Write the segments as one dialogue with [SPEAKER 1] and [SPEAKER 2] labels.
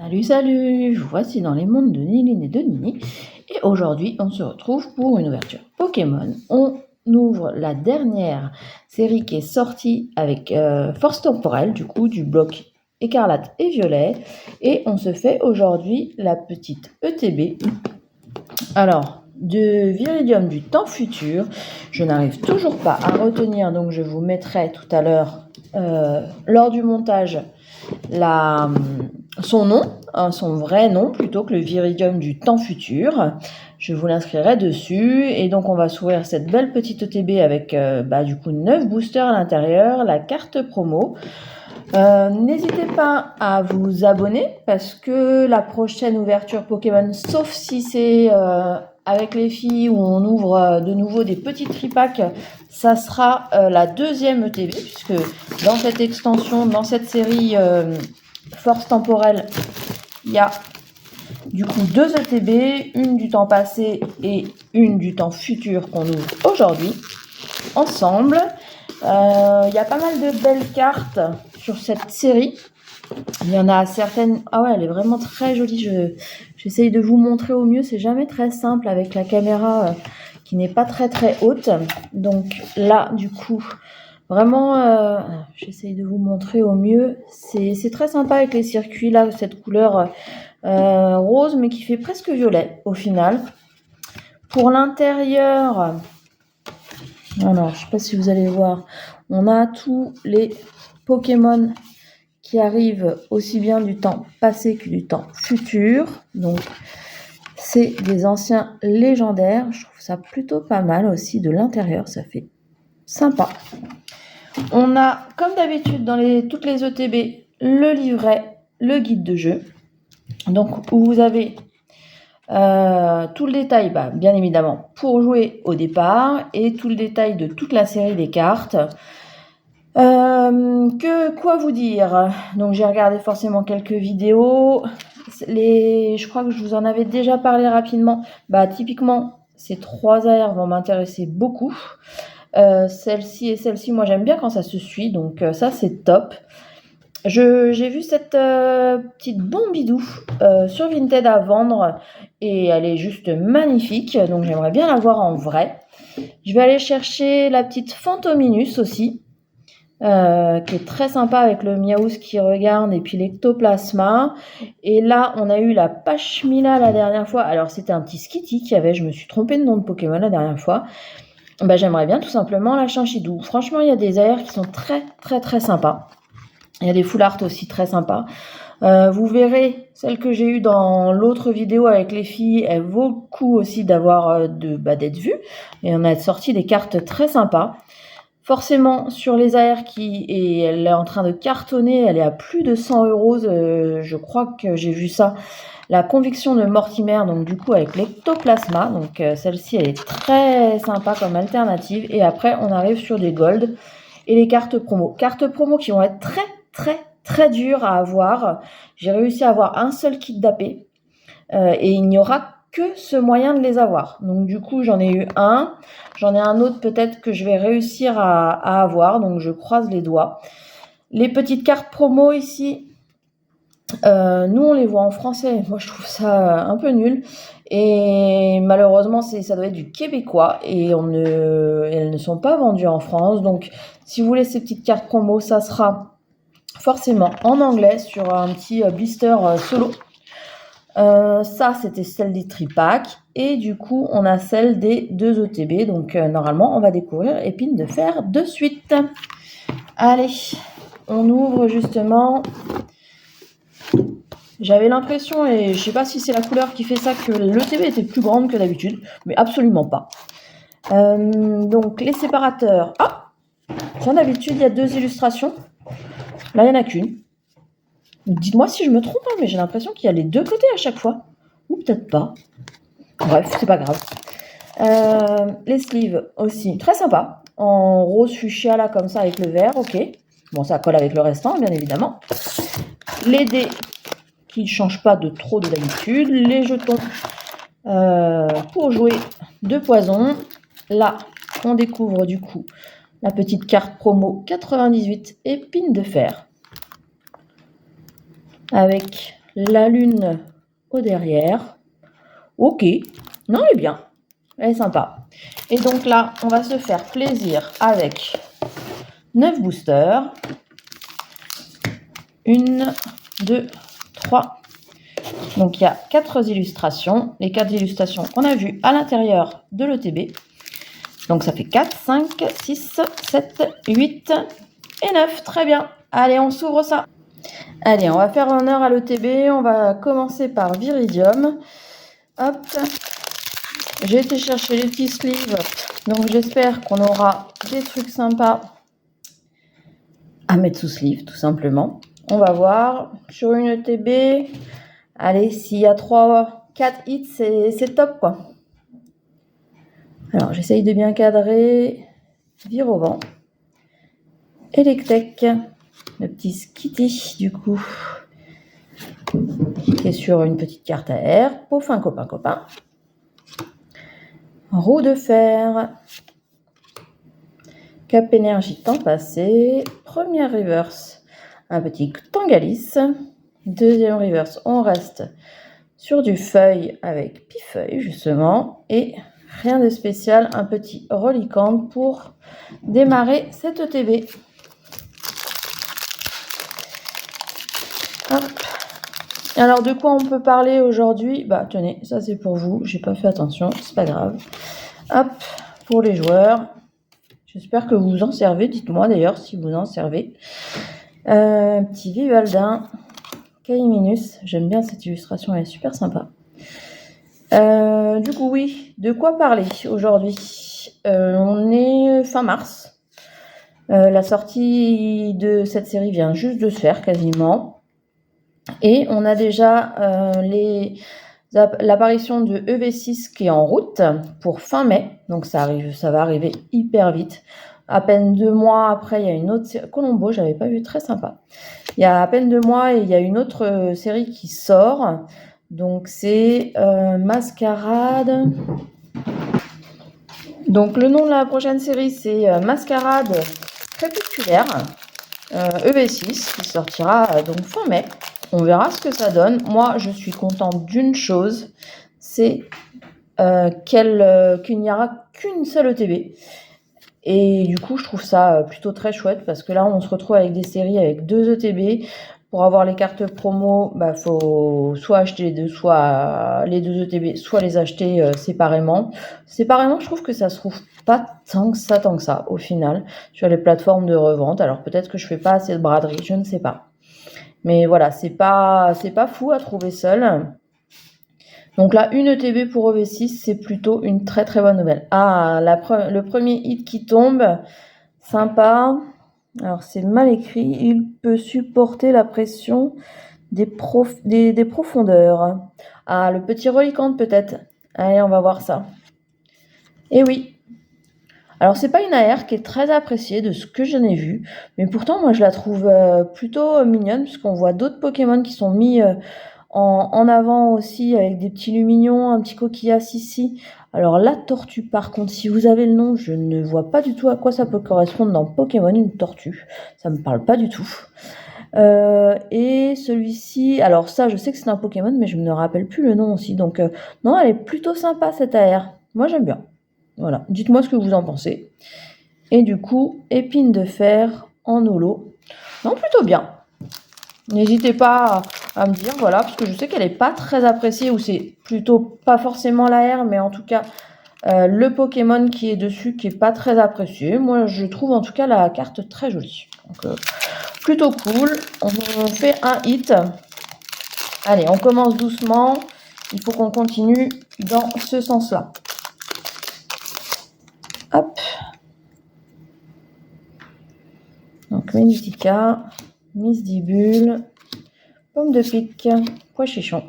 [SPEAKER 1] Salut, salut! Voici dans les mondes de Niline et de Nini. Et aujourd'hui, on se retrouve pour une ouverture Pokémon. On ouvre la dernière série qui est sortie avec Force Temporelle, du coup, du bloc écarlate et violet. Et on se fait aujourd'hui la petite ETB. Alors, de Viridium du temps futur, je n'arrive toujours pas à retenir, donc je vous mettrai tout à l'heure, lors du montage, son nom, son vrai nom, plutôt que le Viridium du temps futur. Je vous l'inscrirai dessus, et donc on va s'ouvrir cette belle petite ETB avec du coup 9 boosters à l'intérieur, la carte promo. N'hésitez pas à vous abonner parce que la prochaine ouverture Pokémon, sauf si c'est avec les filles où on ouvre de nouveau des petits tripacks, ça sera la deuxième ETB, puisque dans cette extension, dans cette série Force Temporelle, il y a du coup 2 ETB, une du temps passé et une du temps futur qu'on ouvre aujourd'hui ensemble. Il y a pas mal de belles cartes sur cette série. Il y en a certaines... Ah ouais, elle est vraiment très jolie. J'essaye de vous montrer au mieux. C'est jamais très simple avec la caméra qui n'est pas très très haute. Donc là, du coup, vraiment, j'essaye de vous montrer au mieux. C'est très sympa avec les circuits là, cette couleur rose, mais qui fait presque violet au final. Pour l'intérieur... Alors, je ne sais pas si vous allez voir, on a tous les Pokémon qui arrivent aussi bien du temps passé que du temps futur. Donc, c'est des anciens légendaires. Je trouve ça plutôt pas mal aussi de l'intérieur, ça fait sympa. On a, comme d'habitude, dans toutes les ETB, le livret, le guide de jeu. Donc, où vous avez... tout le détail, bien évidemment, pour jouer au départ, et tout le détail de toute la série des cartes. Quoi vous dire? Donc j'ai regardé forcément quelques vidéos. Je crois que je vous en avais déjà parlé rapidement. Typiquement, ces 3 aires vont m'intéresser beaucoup. Celle-ci et celle-ci, moi j'aime bien quand ça se suit, donc ça c'est top. J'ai vu cette petite bombidou sur Vinted à vendre et elle est juste magnifique, donc j'aimerais bien la voir en vrai. Je vais aller chercher la petite Fantominus aussi, qui est très sympa avec le Miaouz qui regarde et puis l'Ectoplasma. Et là, on a eu la Pashmina la dernière fois. Alors, c'était un petit Skitty qu'il y avait, je me suis trompée de nom de Pokémon la dernière fois. J'aimerais bien tout simplement la Chinchidou. Franchement, il y a des AR qui sont très très très sympas. Il y a des full art aussi très sympas. Vous verrez, celle que j'ai eue dans l'autre vidéo avec les filles, elle vaut le coup aussi d'être vue. Et on a sorti des cartes très sympas. Forcément, sur les AR et elle est en train de cartonner, elle est à plus de 100 €. Je crois que j'ai vu ça. La conviction de Mortimer, donc du coup avec l'Ectoplasma. Donc celle-ci, elle est très sympa comme alternative. Et après, on arrive sur des gold et les cartes promo. Cartes promo qui vont être très très très dures à avoir. J'ai réussi à avoir un seul kit d'AP et il n'y aura que ce moyen de les avoir. Donc du coup, j'en ai eu un. J'en ai un autre peut-être que je vais réussir à avoir. Donc je croise les doigts. Les petites cartes promo ici, nous on les voit en français. Moi je trouve ça un peu nul. Et malheureusement, ça doit être du québécois et elles ne sont pas vendues en France. Donc si vous voulez ces petites cartes promo, ça sera forcément en anglais sur un petit blister solo. Ça, c'était celle des tripacks. Et du coup, on a celle des 2 ETB. Donc, normalement, on va découvrir Épine de Fer de suite. Allez, on ouvre justement. J'avais l'impression, et je sais pas si c'est la couleur qui fait ça, que l'ETB était plus grande que d'habitude. Mais absolument pas. Donc, les séparateurs. Ah! Tiens, d'habitude, il y a 2 illustrations. Là, il n'y en a qu'une. Dites-moi si je me trompe, mais j'ai l'impression qu'il y a les 2 côtés à chaque fois. Ou peut-être pas. Bref, c'est pas grave. Les sleeves aussi, très sympa. En rose fuchsia là, comme ça, avec le vert, ok. Bon, ça colle avec le restant, bien évidemment. Les dés qui ne changent pas de trop de d'habitude. Les jetons pour jouer de poison. Là, on découvre du coup la petite carte promo 98 Épine de Fer. Avec la lune au derrière. Ok, non, elle est bien, elle est sympa. Et donc là, on va se faire plaisir avec 9 boosters. 1, 2, 3. Donc il y a 4 illustrations. Les 4 illustrations qu'on a vues à l'intérieur de l'ETB. Donc ça fait 4, 5, 6, 7, 8 et 9. Très bien. Allez, on s'ouvre ça. Allez, on va faire honneur à l'ETB. On va commencer par Viridium. Hop. J'ai été chercher les petits sleeves. Donc j'espère qu'on aura des trucs sympas à mettre sous sleeve, tout simplement. On va voir. Sur une ETB, allez, s'il y a 4 hits, c'est top, quoi. Alors, j'essaye de bien cadrer. Virovent. Electek. Le petit Skitty, du coup, qui est sur une petite carte à air. Peaufin copain. Roue de fer. Cap énergie temps passé. Première reverse. Un petit Tangalis. Deuxième reverse, on reste sur du feuille avec pifeuille, justement. Et rien de spécial, un petit reliquant pour démarrer cette ETB. Hop. Alors, de quoi on peut parler aujourd'hui? Bah, tenez, ça c'est pour vous. J'ai pas fait attention, c'est pas grave. Hop, pour les joueurs. J'espère que vous en servez. Dites-moi d'ailleurs si vous en servez. Petit Vivaldin. Caiminus. J'aime bien cette illustration, elle est super sympa. Du coup, oui, de quoi parler aujourd'hui? On est fin mars. La sortie de cette série vient juste de se faire quasiment. Et on a déjà l'apparition de EV6 qui est en route pour fin mai. Donc ça va arriver hyper vite. À peine 2 mois après, il y a une autre série. Colombo, j'avais pas vu, très sympa. Il y a à peine 2 mois et il y a une autre série qui sort. Donc c'est Mascarade. Donc le nom de la prochaine série c'est Mascarade crépusculaire EV6 qui sortira donc fin mai. On verra ce que ça donne. Moi je suis contente d'une chose, c'est qu'il n'y aura qu'une seule ETB. Et du coup je trouve ça plutôt très chouette parce que là on se retrouve avec des séries avec 2 ETB. Pour avoir les cartes promo, bah, faut soit acheter les deux, soit les 2 ETB, soit les acheter séparément. Séparément, je trouve que ça se trouve pas tant que ça, au final, sur les plateformes de revente. Alors peut-être que je fais pas assez de braderie, je ne sais pas. Mais voilà, c'est pas fou à trouver seul. Donc là, une ETB pour EV6, c'est plutôt une très très bonne nouvelle. Ah, le premier hit qui tombe, sympa. Alors c'est mal écrit, il peut supporter la pression des profondeurs. Ah, le petit reliquant peut-être. Allez, on va voir ça. Et oui. Alors c'est pas une AR qui est très appréciée de ce que j'en ai vu, mais pourtant moi je la trouve plutôt mignonne puisqu'on voit d'autres Pokémon qui sont mis en avant aussi avec des petits lumignons, un petit coquillasse ici. Alors la tortue par contre, si vous avez le nom, je ne vois pas du tout à quoi ça peut correspondre dans Pokémon, une tortue. Ça me parle pas du tout. Et celui-ci, alors ça je sais que c'est un Pokémon mais je ne me rappelle plus le nom aussi. Donc non, elle est plutôt sympa cette AR. Moi j'aime bien. Voilà, dites-moi ce que vous en pensez. Et du coup, épine de fer en holo. Non, plutôt bien. N'hésitez pas à me dire, voilà, parce que je sais qu'elle n'est pas très appréciée, ou c'est plutôt pas forcément l'AR, mais en tout cas, le Pokémon qui est dessus, qui est pas très apprécié. Moi, je trouve en tout cas la carte très jolie. Donc, plutôt cool. On fait un hit. Allez, on commence doucement. Il faut qu'on continue dans ce sens-là. Hop. Donc, Meditica, Misdibule, Pomme de pique, Pois chichon,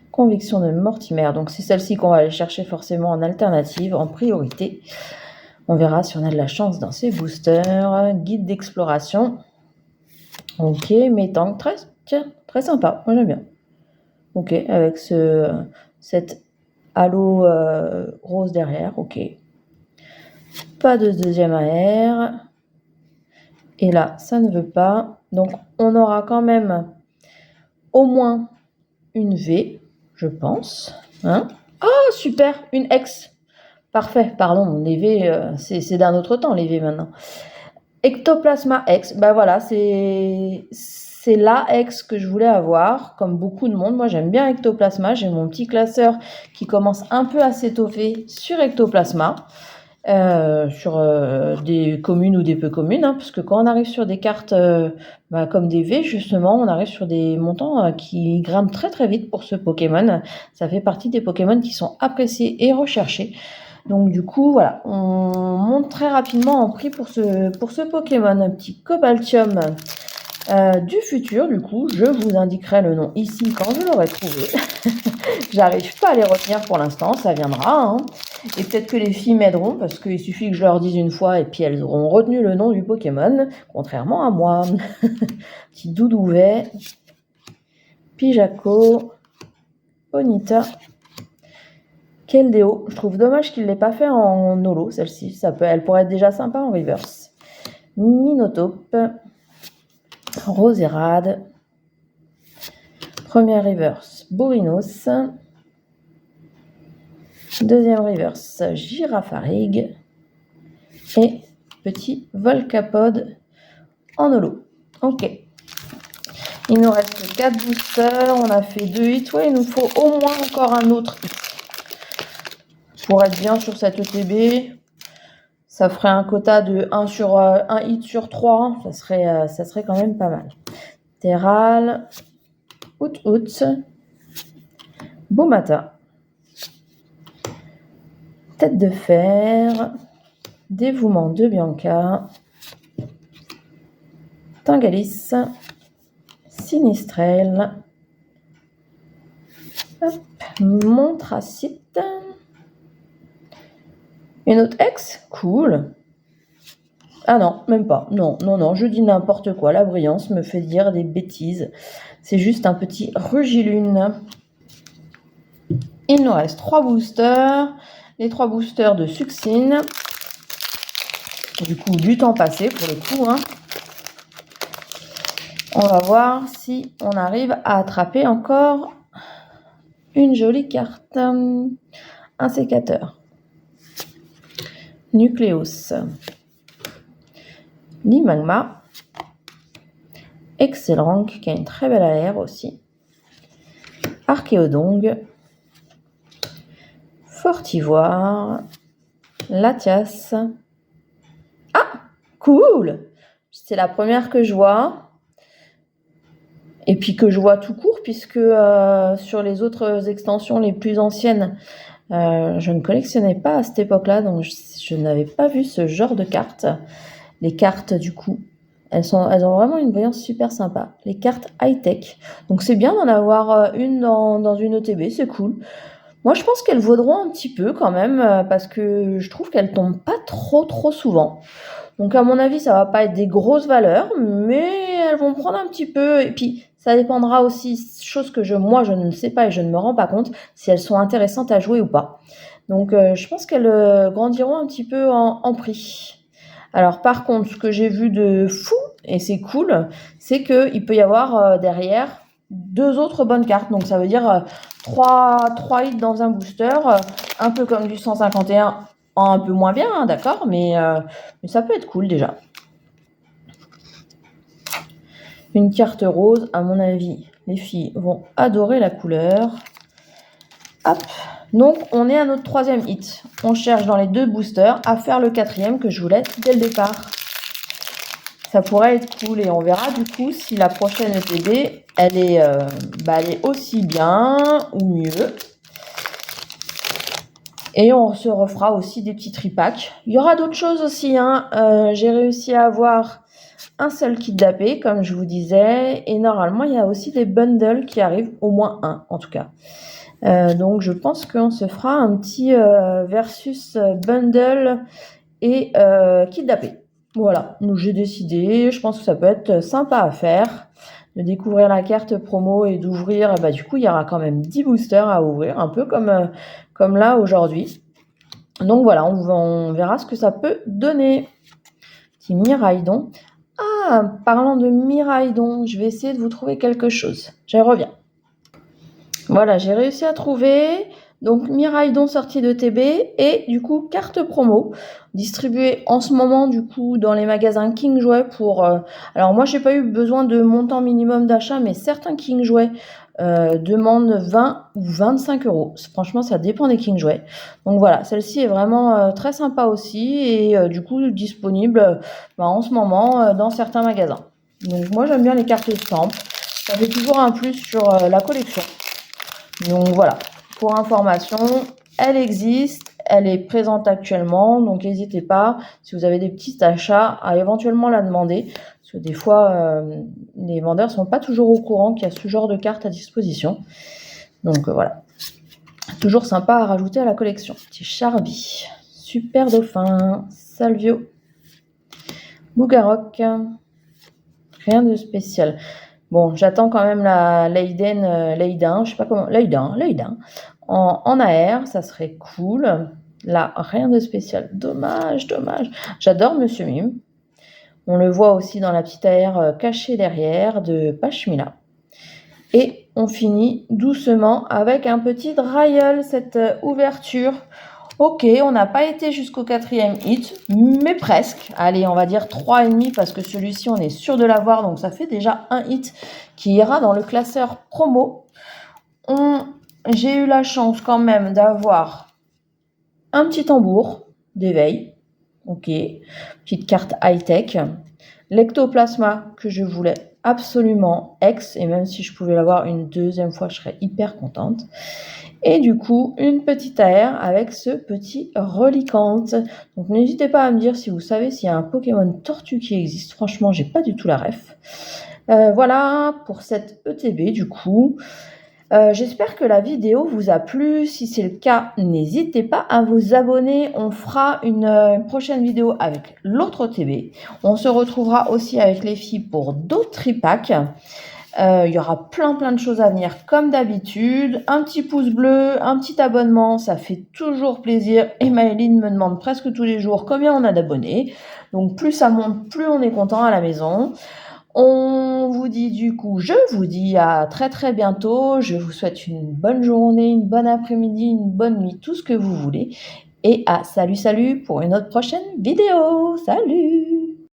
[SPEAKER 1] Conviction de Mortimer. Donc, c'est celle-ci qu'on va aller chercher forcément en alternative, en priorité. On verra si on a de la chance dans ces boosters. Guide d'exploration. Ok, Métank, très sympa. Moi, j'aime bien. Ok, avec cette halo rose derrière. Ok. Pas de deuxième AR. Et là, ça ne veut pas. Donc, on aura quand même au moins une V, je pense. Hein? Ah, super, une X. Parfait, pardon, les V, c'est d'un autre temps, les V maintenant. Ectoplasma X, bah voilà, c'est la X que je voulais avoir, comme beaucoup de monde. Moi, j'aime bien Ectoplasma. J'ai mon petit classeur qui commence un peu à s'étoffer sur Ectoplasma, sur des communes ou des peu communes, hein, parce que quand on arrive sur des cartes comme des V, justement, on arrive sur des montants qui grimpent très très vite pour ce Pokémon. Ça fait partie des Pokémon qui sont appréciés et recherchés. Donc du coup, voilà, on monte très rapidement en prix pour ce Pokémon. Un petit Cobaltium du futur, du coup, je vous indiquerai le nom ici quand je l'aurai trouvé. J'arrive pas à les retenir pour l'instant, ça viendra. Hein. Et peut-être que les filles m'aideront, parce qu'il suffit que je leur dise une fois et puis elles auront retenu le nom du Pokémon, contrairement à moi. Petit Doudouvet, Pijaco, Bonita, Keldeo. Je trouve dommage qu'il ne l'ait pas fait en holo, celle-ci. Elle pourrait être déjà sympa en reverse. Minotape, Roserade, première reverse, Bourinos, deuxième reverse, Girafarig et petit Volcapode en holo. Ok. Il nous reste 4 boosters, on a fait 2 hits. Ouais, il nous faut au moins encore un autre hit. Pour être bien sur cette ETB, ça ferait un quota de 1 hit sur 3. Ça serait quand même pas mal. Terral, Out, Bomata, Tête de fer, Dévouement de Bianca, Tingalis, Sinistrel, Montracite, une autre ex, cool. Ah non, même pas. Non, je dis n'importe quoi. La brillance me fait dire des bêtises. C'est juste un petit Rugilune. Il nous reste 3 boosters. Les 3 boosters de Succine. Du coup, du temps passé pour le coup. Hein. On va voir si on arrive à attraper encore une jolie carte. Un sécateur. Nucléos. Limagma. Excellent, qui a une très belle AR aussi. Archéodongue. Fortivoire. Latias. Ah, cool! C'est la première que je vois. Et puis que je vois tout court, puisque sur les autres extensions les plus anciennes, je ne collectionnais pas à cette époque-là, donc je n'avais pas vu ce genre de cartes. Les cartes, du coup, elles ont vraiment une brillance super sympa. Les cartes high-tech. Donc c'est bien d'en avoir une dans une ETB, c'est cool. Moi, je pense qu'elles vaudront un petit peu quand même, parce que je trouve qu'elles tombent pas trop souvent. Donc à mon avis, ça va pas être des grosses valeurs, mais elles vont prendre un petit peu. Et puis, ça dépendra aussi, chose que moi, je ne sais pas et je ne me rends pas compte, si elles sont intéressantes à jouer ou pas. Donc je pense qu'elles grandiront un petit peu en prix. Alors par contre, ce que j'ai vu de fou, et c'est cool, c'est qu'il peut y avoir derrière 2 autres bonnes cartes. Donc ça veut dire 3 hits dans un booster, un peu comme du 151, un peu moins bien, hein, d'accord, mais ça peut être cool déjà. Une carte rose, à mon avis, les filles vont adorer la couleur. Hop. Donc on est à notre 3e hit. On cherche dans les 2 boosters à faire le 4e que je voulais dès le départ. Ça pourrait être cool et on verra du coup si la prochaine ETB elle est aussi bien ou mieux. Et on se refera aussi des petits tripacks. Il y aura d'autres choses aussi. Hein. J'ai réussi à avoir un seul kit d'AP, comme je vous disais. Et normalement, il y a aussi des bundles qui arrivent, au moins un en tout cas. Donc je pense qu'on se fera un petit versus bundle et kit d'AP. Voilà, donc j'ai décidé, je pense que ça peut être sympa à faire, de découvrir la carte promo et d'ouvrir, du coup il y aura quand même 10 boosters à ouvrir, un peu comme là aujourd'hui. Donc voilà, on verra ce que ça peut donner. Petit Miraidon. parlant de Miraidon, je vais essayer de vous trouver quelque chose. Je reviens. Voilà, j'ai réussi à trouver donc Miraidon sortie de TB et du coup carte promo distribuée en ce moment du coup dans les magasins King Jouet pour alors moi j'ai pas eu besoin de montant minimum d'achat, mais certains King Jouet demandent 20 ou 25 euros. Franchement, ça dépend des King Jouet. Donc voilà, celle-ci est vraiment très sympa aussi et du coup disponible en ce moment dans certains magasins. Donc moi j'aime bien les cartes estampes, ça fait toujours un plus sur la collection. Donc voilà, pour information, elle existe, elle est présente actuellement, donc n'hésitez pas, si vous avez des petits achats, à éventuellement la demander, parce que des fois, les vendeurs sont pas toujours au courant qu'il y a ce genre de carte à disposition. Donc voilà, toujours sympa à rajouter à la collection. Petit Charby, Super Dauphin, Salvio, Bougaroc, rien de spécial. Bon, j'attends quand même la Leiden, je sais pas comment, Leiden, en AR, ça serait cool. Là, rien de spécial. Dommage. J'adore Monsieur Mime. On le voit aussi dans la petite AR cachée derrière de Pashmina. Et on finit doucement avec un petit Dryal, cette ouverture. Ok, on n'a pas été jusqu'au 4e hit, mais presque. Allez, on va dire 3,5 parce que celui-ci, on est sûr de l'avoir. Donc, ça fait déjà un hit qui ira dans le classeur promo. J'ai eu la chance quand même d'avoir un petit tambour d'éveil. Ok, petite carte high-tech. L'ectoplasma que je voulais absolument ex. Et même si je pouvais l'avoir une deuxième fois, je serais hyper contente. Et du coup, une petite AR avec ce petit Reliquante. Donc n'hésitez pas à me dire si vous savez s'il y a un Pokémon Tortue qui existe. Franchement, j'ai pas du tout la ref. Voilà pour cette ETB du coup. J'espère que la vidéo vous a plu. Si c'est le cas, n'hésitez pas à vous abonner. On fera une prochaine vidéo avec l'autre ETB. On se retrouvera aussi avec les filles pour d'autres tripacks. Il y aura plein de choses à venir comme d'habitude. Un petit pouce bleu, un petit abonnement, ça fait toujours plaisir. Et Maëline me demande presque tous les jours combien on a d'abonnés. Donc plus ça monte, plus on est content à la maison. On vous dit du coup, je vous dis à très bientôt. Je vous souhaite une bonne journée, une bonne après-midi, une bonne nuit, tout ce que vous voulez. Et à salut pour une autre prochaine vidéo. Salut!